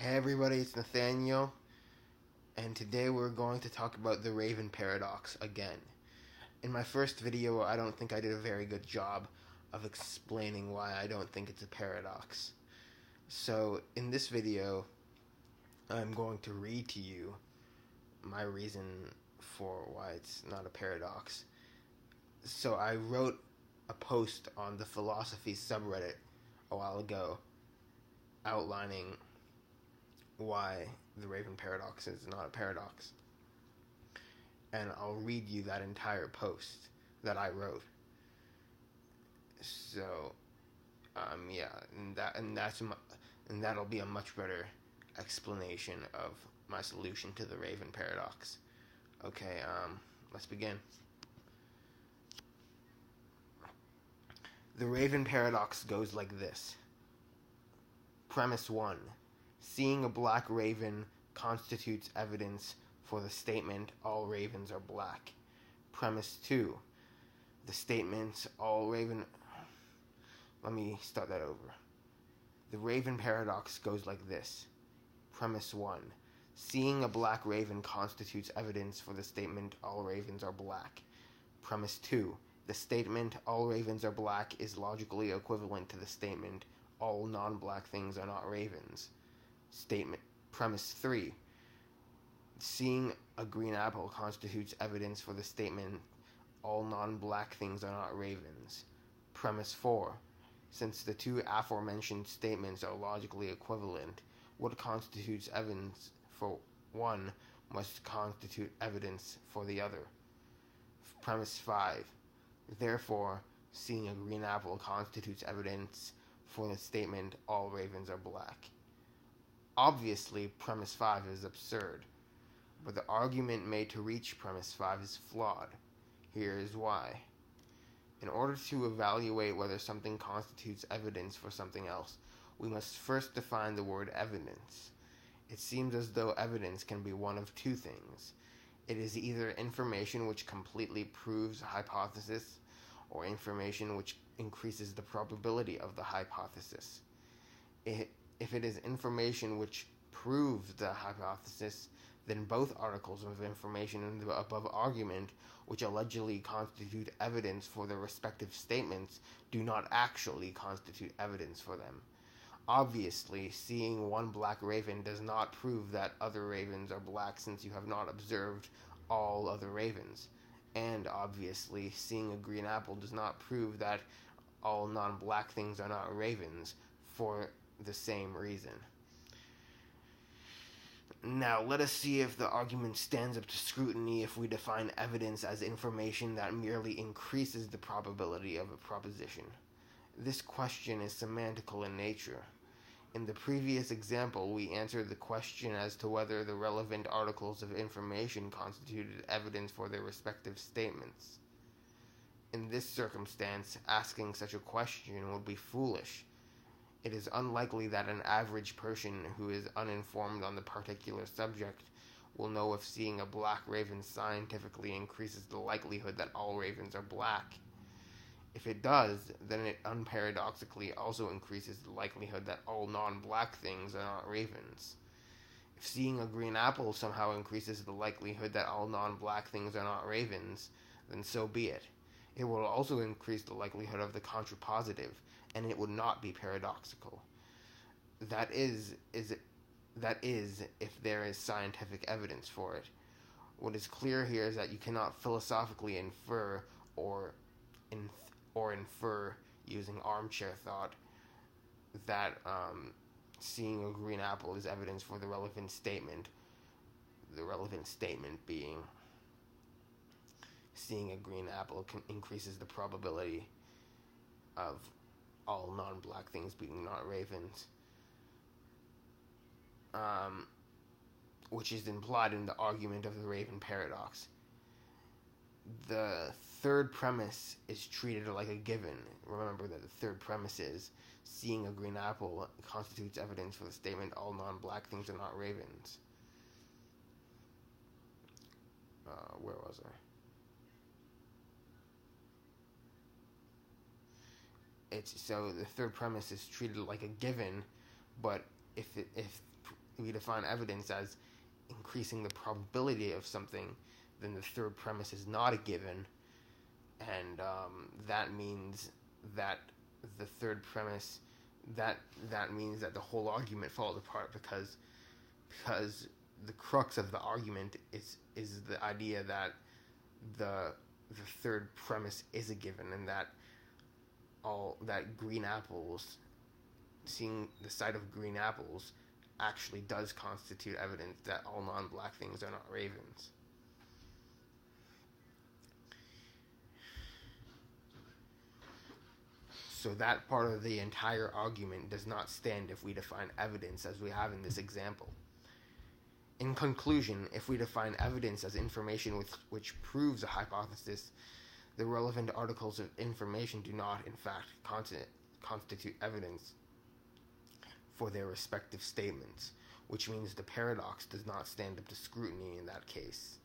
Hey everybody, it's Nathaniel, and today we're going to talk about the Raven paradox again. In my first video, I don't think I did a very good job of explaining why I don't think it's a paradox. So, in this video, I'm going to read to you my reason for why it's not a paradox. So, I wrote a post on the philosophy subreddit a while ago outlining why the Raven paradox is not a paradox. And I'll read you that entire post that I wrote. So, and that'll be a much better explanation of my solution to the Raven paradox. Okay, let's begin. The Raven paradox goes like this. Premise 1. Seeing a black raven constitutes evidence for the statement, all ravens are black. Premise 2. The statements, all raven... Let me start that over. The Raven paradox goes like this. Premise 1. Seeing a black raven constitutes evidence for the statement, all ravens are black. Premise 2. The statement, all ravens are black, is logically equivalent to the statement, all non-black things are not ravens. Premise 3. Seeing a green apple constitutes evidence for the statement, all non-black things are not ravens. Premise 4. Since the two aforementioned statements are logically equivalent, what constitutes evidence for one must constitute evidence for the other. Premise 5. Therefore, seeing a green apple constitutes evidence for the statement, all ravens are black. Obviously, premise 5 is absurd, but the argument made to reach premise 5 is flawed. Here is why. In order to evaluate whether something constitutes evidence for something else, we must first define the word evidence. It seems as though evidence can be one of two things. It is either information which completely proves a hypothesis, or information which increases the probability of the hypothesis. If it is information which proves the hypothesis, then both articles of information in the above argument, which allegedly constitute evidence for their respective statements, do not actually constitute evidence for them. Obviously, seeing one black raven does not prove that other ravens are black, since you have not observed all other ravens. And obviously, seeing a green apple does not prove that all non-black things are not ravens, for the same reason. Now, let us see if the argument stands up to scrutiny if we define evidence as information that merely increases the probability of a proposition. This question is semantical in nature. In the previous example, we answered the question as to whether the relevant articles of information constituted evidence for their respective statements. In this circumstance, asking such a question would be foolish. It is unlikely that an average person who is uninformed on the particular subject will know if seeing a black raven scientifically increases the likelihood that all ravens are black. If it does, then it unparadoxically also increases the likelihood that all non-black things are not ravens. If seeing a green apple somehow increases the likelihood that all non-black things are not ravens, then so be it. It will also increase the likelihood of the contrapositive, and it would not be paradoxical. That is, if there is scientific evidence for it. What is clear here is that you cannot philosophically infer or infer using armchair thought that seeing a green apple is evidence for the relevant statement. The relevant statement being seeing a green apple increases the probability of all non-black things being not ravens, which is implied in the argument of the Raven paradox. The third premise is treated like a given. Remember that the third premise is seeing a green apple constitutes evidence for the statement, all non-black things are not ravens. Where was I? So the third premise is treated like a given, but if define evidence as increasing the probability of something, then the third premise is not a given, and that means that the third premise that means that the whole argument falls apart because the crux of the argument is the idea that the third premise is a given, and that green apples, seeing the sight of green apples, actually does constitute evidence that all non-black things are not ravens. So that part of the entire argument does not stand if we define evidence as we have in this example. In conclusion, if we define evidence as information which proves a hypothesis, the relevant articles of information do not, in fact, constitute evidence for their respective statements, which means the paradox does not stand up to scrutiny in that case.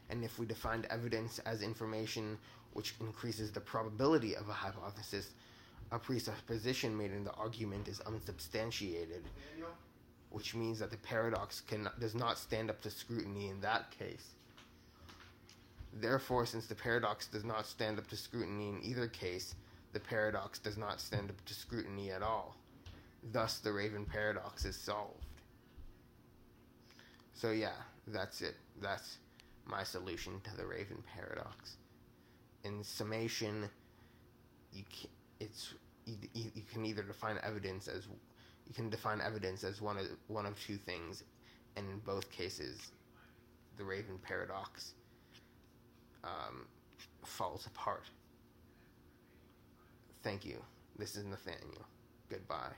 And if we defined evidence as information which increases the probability of a hypothesis, a presupposition made in the argument is unsubstantiated, which means that the paradox does not stand up to scrutiny in that case. Therefore, since the paradox does not stand up to scrutiny in either case, the paradox does not stand up to scrutiny at all. Thus, the Raven paradox is solved. So yeah, that's it. That's my solution to the Raven paradox. In summation, you can either define evidence as one of two things, and in both cases, the Raven paradox falls apart. Thank you. This is Nathaniel. Goodbye.